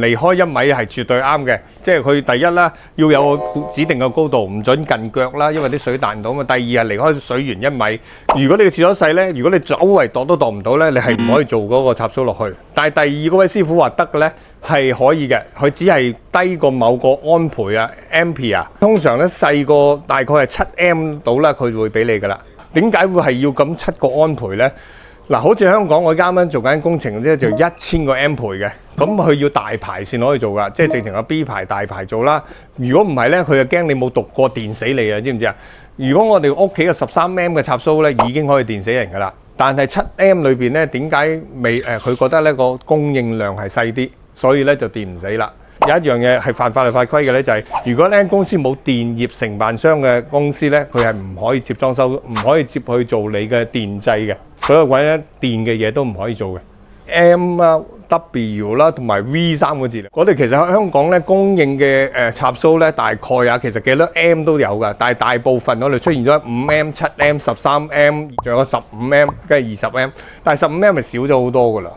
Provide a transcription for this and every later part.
離開1米係絕對啱嘅，即係佢第一啦，要有個指定嘅高度，唔準近腳啦，因為啲水彈到嘛。第二係離開水源1米。如果你個廁所細咧，如果你周圍度都度唔到咧，你係唔可以做嗰個插蘇落去。但係第二嗰位師傅話得嘅咧，係可以嘅，佢只係低過某個安培啊 ampere， 通常咧細過大概係7M 到啦，佢會俾你噶啦。點解會係要咁7個安培咧？嗱，好似香港我啱啱做緊工程啫，就1000個 M 培嘅，咁佢要大排先可以做噶，即係直情有 B 排大排做啦。如果唔係咧，佢就驚你冇讀過電死你啊，知唔知啊？如果我哋屋企嘅13M 嘅插蘇咧，已經可以電死人噶啦。但係7M 裏邊咧，點解未佢覺得呢個供應量係細啲，所以咧就電唔死啦。有一樣嘢係犯法律法規嘅咧，就係如果呢間公司冇電業承辦商嘅公司咧，佢係唔可以接裝修，唔可以接去做你嘅電掣嘅。所有鬼咧電嘅嘢都唔可以做嘅。M 啦、W 啦同埋 V 3個字。我哋其實喺香港咧供應嘅插蘇咧，大概其實幾多 M 都有㗎，但係大部分我哋出現咗5M、7M、13M， 仲有15M， 跟住20M， 但係15M 係少咗好多㗎啦。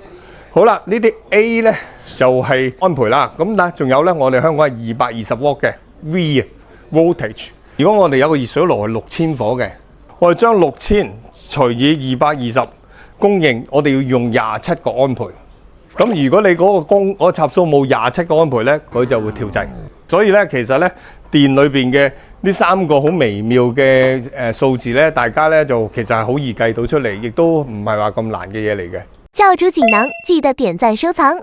好啦，呢啲 A 咧就係安培啦。咁但係仲有咧，我哋香港係220瓦嘅 V 啊 voltage。如果我哋有個熱水爐係6000火嘅，我哋將6000除以220供應，我哋要用27個安培。咁如果你嗰個插蘇冇27個安培咧，佢就會跳掣。所以咧，其實咧電裏邊嘅呢3個好微妙嘅數字咧，大家咧就其實係好易計到出嚟，亦都唔係話咁難嘅嘢嚟嘅。教主錦囊，記得點讚收藏。